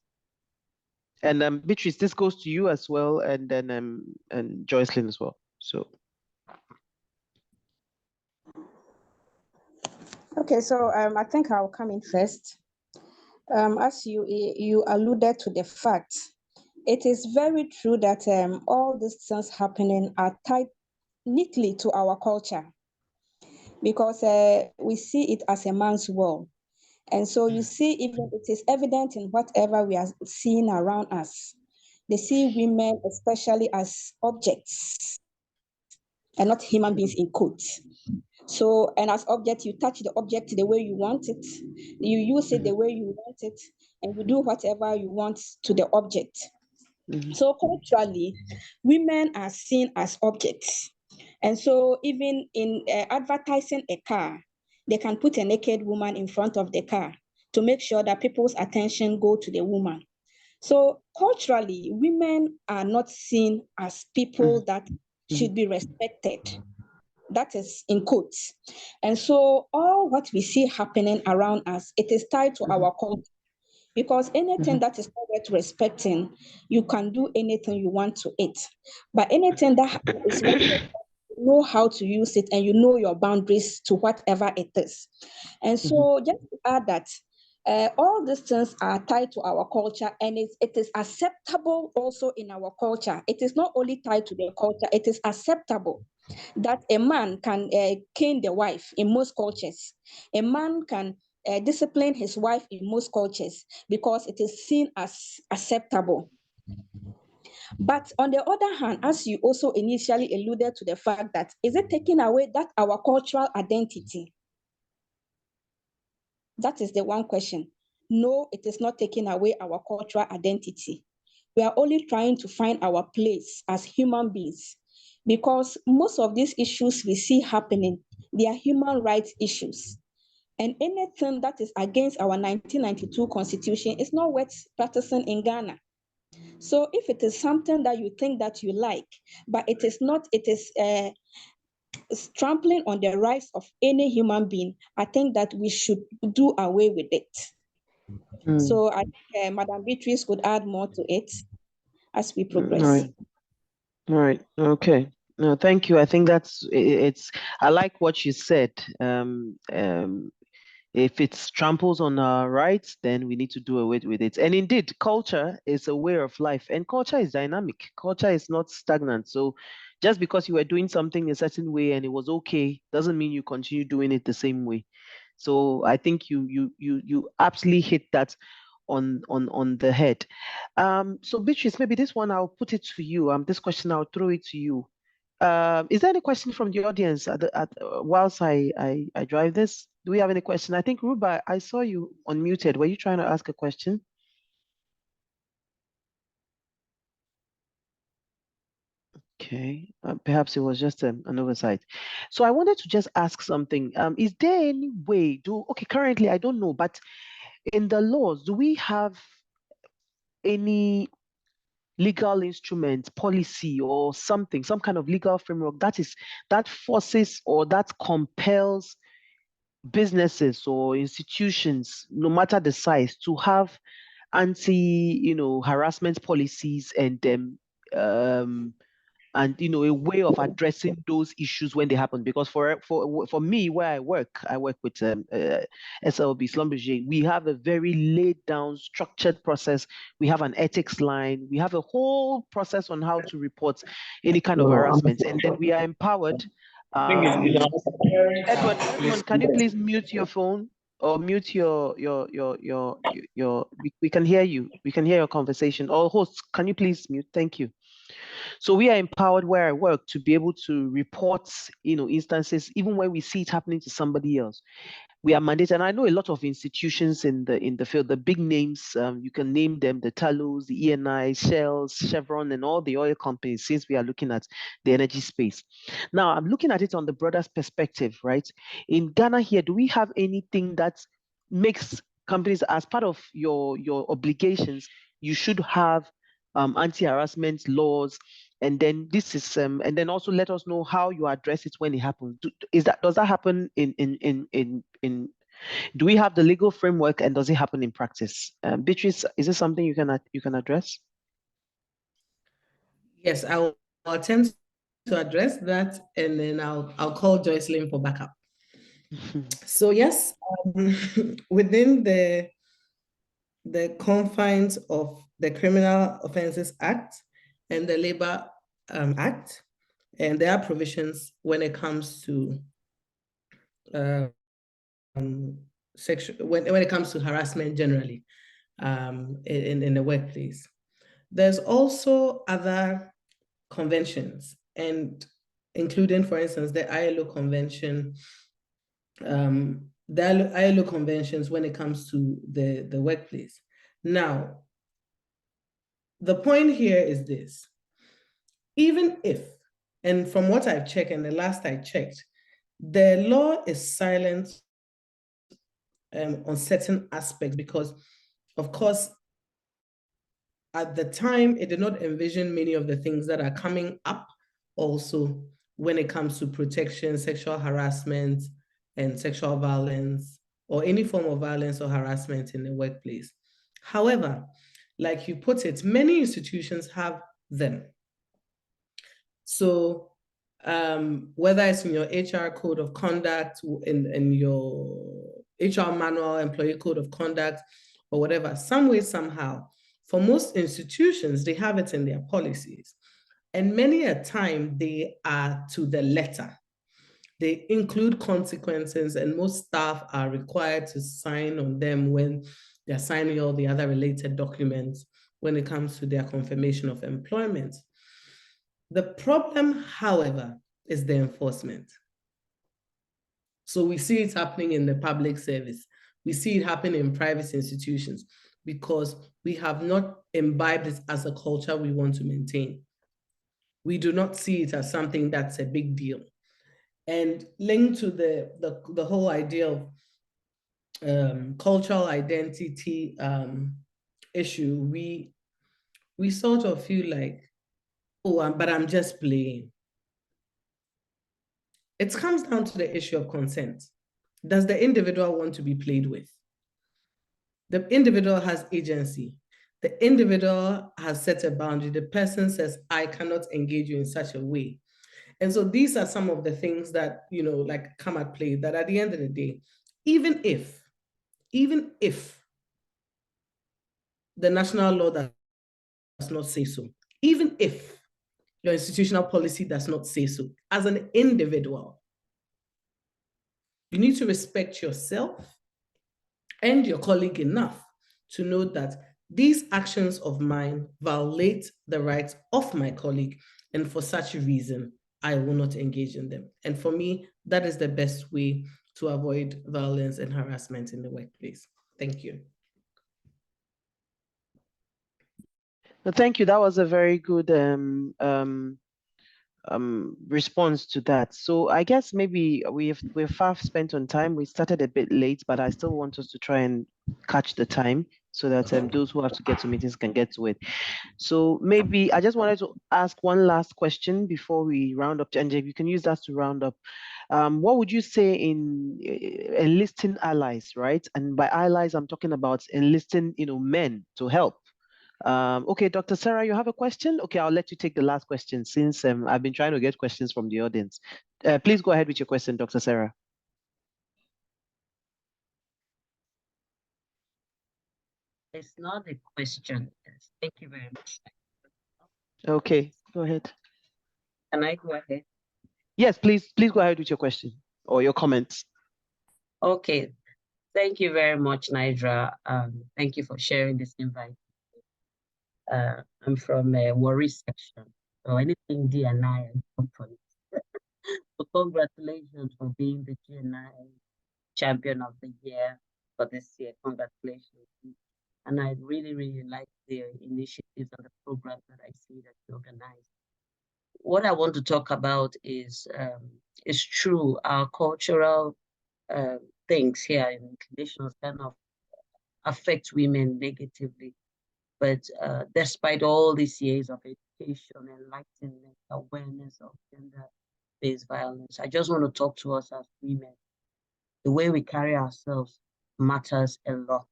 And Beatrice, this goes to you as well, and then and Joycelyn as well. So Okay, so I think I'll come in first. As you alluded to the fact, it is very true that all these things happening are tied neatly to our culture, because we see it as a man's world. And so you see, even it is evident in whatever we are seeing around us. They see women especially as objects and not human beings in quotes. So, and as object, you touch the object the way you want it, you use it the way you want it, and you do whatever you want to the object. So culturally, women are seen as objects. And so even in advertising a car, they can put a naked woman in front of the car to make sure that people's attention go to the woman. So culturally, women are not seen as people that should be respected. That is in quotes. And so all what we see happening around us, it is tied to our culture. Because anything that is not worth respecting, you can do anything you want to it. But anything that is worth respecting, you know how to use it and you know your boundaries to whatever it is. And so just to add that, all these things are tied to our culture, and it is acceptable also in our culture. It is not only tied to the culture, it is acceptable that a man can cane the wife in most cultures. A man can discipline his wife in most cultures because it is seen as acceptable. But on the other hand, as you also initially alluded to the fact that, is it taking away that our cultural identity? That is the one question. No, it is not taking away our cultural identity. We are only trying to find our place as human beings, because most of these issues we see happening, they are human rights issues. And anything that is against our 1992 constitution is not worth practicing in Ghana. So if it is something that you think that you like, but it is not, it is trampling on the rights of any human being, I think that we should do away with it. So I think Madam Beatrice could add more to it as we progress. All right. Okay. No, thank you. I think it's. I like what you said. If it tramples on our rights, then we need to do away with it. And indeed, culture is a way of life, and culture is dynamic. Culture is not stagnant. So, just because you were doing something a certain way and it was okay, doesn't mean you continue doing it the same way. So, I think you absolutely hit that on the head. So Beatrice, maybe this one I'll put it to you. This question I'll throw it to you. Is there any question from the audience whilst I drive this? Do we have any question? I think Ruba, I saw you unmuted. Were you trying to ask a question? Okay, perhaps it was just an oversight. So I wanted to just ask something. Is there any way okay, currently I don't know, but in the laws, do we have any legal instrument, policy, or something, some kind of legal framework that forces or that compels businesses or institutions, no matter the size, to have harassment policies and a way of addressing those issues when they happen. Because for me, where I work with SLB Schlumberger. We have a very laid down, structured process. We have an ethics line. We have a whole process on how to report any kind of harassment, and then we are empowered. Edmond, can you please mute your phone or mute your we can hear you. We can hear your conversation. Or hosts, can you please mute? Thank you. So we are empowered where I work to be able to report, instances, even when we see it happening to somebody else. We are mandated, and I know a lot of institutions in the field, the big names, you can name them, the Talos, the ENI, Shells, Chevron, and all the oil companies, since we are looking at the energy space. Now, I'm looking at it on the broader perspective, right? In Ghana here, do we have anything that makes companies, as part of your obligations, you should have anti-harassment laws, and then and then also let us know how you address it when it happens. Does that happen do we have the legal framework, and does it happen in practice? Beatrice, is this something you can address? Yes, I'll attempt to address that, and then I'll call Joycelyn for backup. So yes, within the confines of the Criminal Offences Act and the Labor Act, and there are provisions when it comes to when it comes to harassment generally in the workplace. There's also other conventions, and including, for instance, the ILO convention, the ILO conventions when it comes to the workplace. Now, the point here is this: even if, and from what I've checked, and the last I checked, the law is silent on certain aspects, because, of course, at the time, it did not envision many of the things that are coming up also when it comes to protection, sexual harassment, and sexual violence, or any form of violence or harassment in the workplace. However, like you put it, many institutions have them. So whether it's in your HR code of conduct, in your HR manual, employee code of conduct, or whatever, some way, somehow, for most institutions, they have it in their policies. And many a time they are to the letter. They include consequences, and most staff are required to sign on them when they're signing all the other related documents when it comes to their confirmation of employment. The problem, however, is the enforcement. So we see it happening in the public service. We see it happen in private institutions, because we have not imbibed it as a culture we want to maintain. We do not see it as something that's a big deal. And linked to the whole idea of cultural identity issue, we sort of feel like, oh, but I'm just playing. It comes down to the issue of consent. Does the individual want to be played with? The individual has agency. The individual has set a boundary. The person says, I cannot engage you in such a way. And so these are some of the things that, like come at play, that at the end of the day, even if the national law does not say so, even if your institutional policy does not say so, as an individual, you need to respect yourself and your colleague enough to know that these actions of mine violate the rights of my colleague, and for such a reason, I will not engage in them. And for me, that is the best way to avoid violence and harassment in the workplace. Thank you. Thank you. That was a very good response to that. So I guess maybe we're far spent on time. We started a bit late, but I still want us to try and catch the time so that those who have to get to meetings can get to it. So maybe I just wanted to ask one last question before we round up. And you can use that to round up. What would you say in enlisting allies, right? And by allies, I'm talking about enlisting, men to help. Okay, Dr. Sarah, you have a question? Okay, I'll let you take the last question since I've been trying to get questions from the audience. Please go ahead with your question, Dr. Sarah. It's not a question. Thank you very much. Okay, go ahead. Can I go ahead? Yes, please go ahead with your question or your comments. Okay. Thank you very much, Nidra. Thank you for sharing this invite. I'm from Warri section, so anything D&I come for it. So congratulations for being the D&I champion of the year for this year. Congratulations. And I really, really like the initiatives and the programs that I see that you organize. What I want to talk about is true. Our cultural things here in traditions kind of affect women negatively. But despite all these years of education, enlightenment, awareness of gender-based violence, I just want to talk to us as women. The way we carry ourselves matters a lot.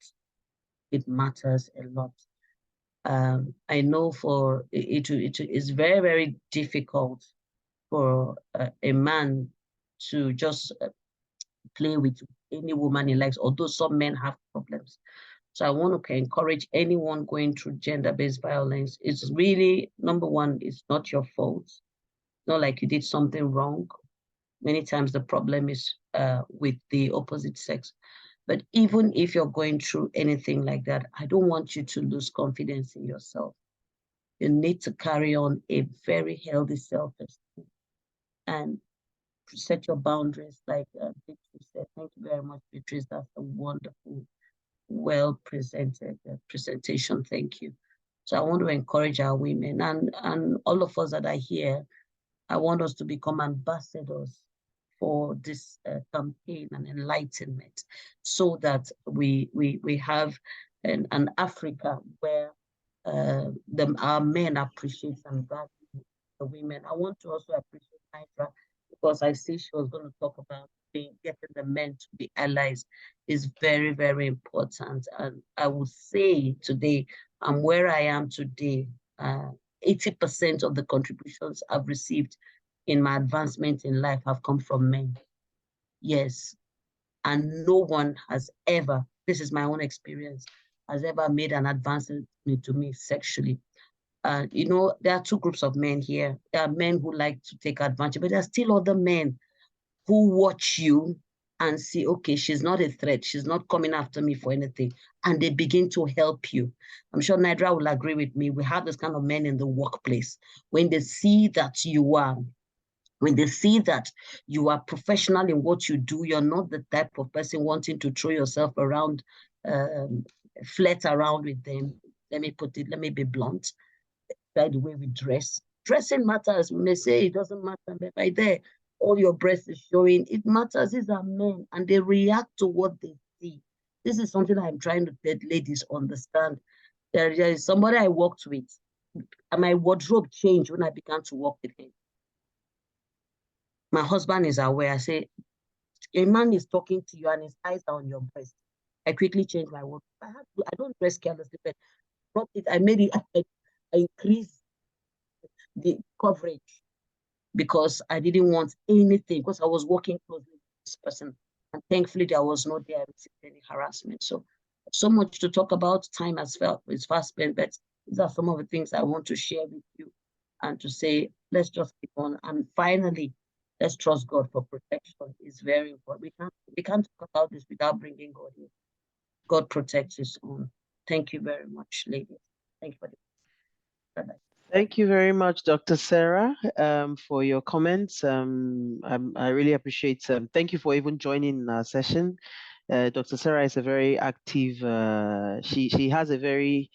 It matters a lot. I know for it is very, very difficult for a man to just play with any woman he likes, although some men have problems. So I want to encourage anyone going through gender-based violence. It's really, number one, it's not your fault. It's not like you did something wrong. Many times the problem is with the opposite sex. But even if you're going through anything like that, I don't want you to lose confidence in yourself. You need to carry on a very healthy self-esteem and set your boundaries, like Beatrice said. Thank you very much, Beatrice. That's a wonderful, well-presented presentation. Thank you. So I want to encourage our women and all of us that are here. I want us to become ambassadors for this campaign and enlightenment, so that we have an Africa where our men appreciate and value the women. I want to also appreciate Nidra, because I see she was going to talk about getting the men to be allies is very, very important. And I would say today, and where I am today, 80% of the contributions I've received in my advancement in life have come from men. Yes. And no one has ever, this is my own experience, has ever made an advancement to me sexually. There are two groups of men here. There are men who like to take advantage, but there are still other men who watch you and see, okay, she's not a threat. She's not coming after me for anything. And they begin to help you. I'm sure Nidra will agree with me. We have this kind of men in the workplace. When they see that you are professional in what you do, you're not the type of person wanting to throw yourself around, flirt around with them. Let me be blunt. By the way we dress. Dressing matters. We may say it doesn't matter, but by there, all your breasts is showing. It matters. These are men, and they react to what they see. This is something I'm trying to let ladies understand. There is somebody I worked with, and my wardrobe changed when I began to work with him. My husband is aware. I say, a man is talking to you and his eyes are on your breast. I quickly changed my wardrobe. I don't dress carelessly, but I made it, I increased the coverage because I didn't want anything, because I was working closely with this person. And thankfully, there was no there any harassment. So much to talk about. Time has felt it's fast spent, but these are some of the things I want to share with you and to say, let's just keep on. And finally, let's trust God for protection. It's very important. We can't talk about this without bringing God in. God protects his own. Thank you very much, ladies. Thank you for this. Bye-bye. Thank you very much, Dr. Sarah, for your comments. I really appreciate. Thank you for even joining our session. Dr. Sarah is a very active. She has a very.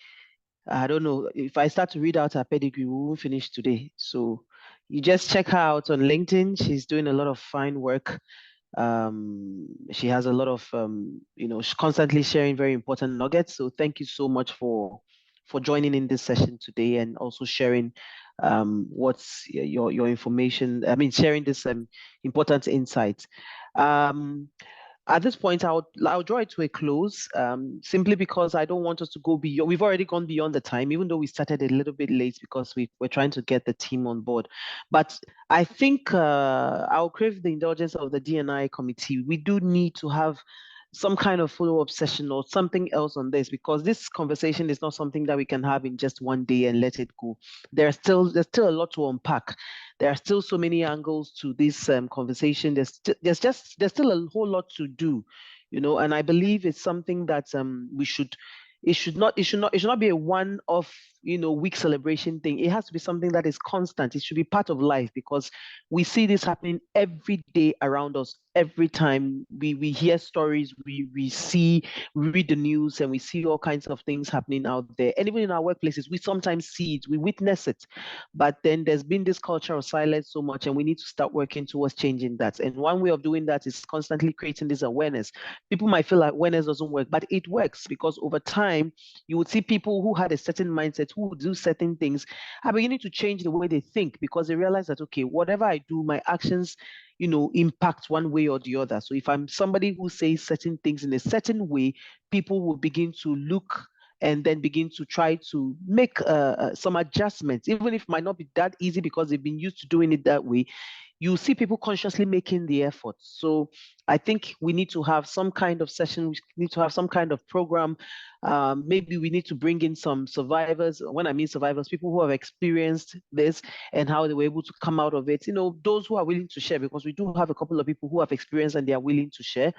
I don't know if I start to read out her pedigree, we won't finish today. So you just check her out on LinkedIn. She's doing a lot of fine work. She has a lot of she's constantly sharing very important nuggets. So thank you so much for joining in this session today and also sharing what's your information. I mean, sharing this important insight. At this point, I'll draw it to a close, simply because I don't want us to go beyond. We've already gone beyond the time, even though we started a little bit late because we're trying to get the team on board. But I think I'll crave the indulgence of the D&I committee. We do need to have some kind of follow-up session or something else on this, because this conversation is not something that we can have in just one day and let it go. There's still a lot to unpack. There are still so many angles to this conversation. There's still a whole lot to do, and I believe it's something that we should. It should not be a one-off, week celebration thing. It has to be something that is constant. It should be part of life, because we see this happening every day around us. Every time we hear stories, we read the news, and we see all kinds of things happening out there. And even in our workplaces, we sometimes see it, we witness it. But then there's been this culture of silence so much, and we need to start working towards changing that. And one way of doing that is constantly creating this awareness. People might feel like awareness doesn't work, but it works, because over time, you would see people who had a certain mindset, who would do certain things, are beginning to change the way they think, because they realize that, okay, whatever I do, my actions, impact one way or the other. So if I'm somebody who says certain things in a certain way, people will begin to look and then begin to try to make some adjustments, even if it might not be that easy because they've been used to doing it that way. You see people consciously making the effort. So I think we need to have some kind of session. We need to have some kind of program. Maybe we need to bring in some survivors. When I mean survivors, people who have experienced this and how they were able to come out of it. Those who are willing to share, because we do have a couple of people who have experienced and they are willing to share.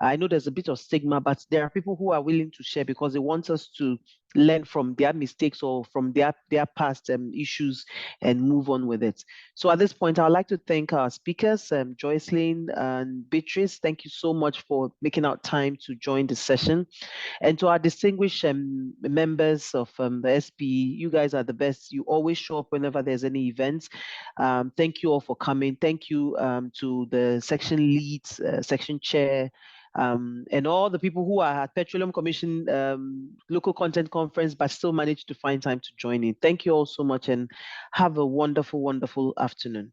I know there's a bit of stigma, but there are people who are willing to share because they want us to learn from their mistakes or from their past issues and move on with it. So at this point, I'd like to thank our speakers, Joycelyn and Beatrice. Thank you so much for making out time to join the session. And to our distinguished members of the SPE, you guys are the best. You always show up whenever there's any events. Thank you all for coming. Thank you to the section leads, section chair, and all the people who are at Petroleum Commission local content conference, but still managed to find time to join in. Thank you all so much, and have a wonderful, wonderful afternoon.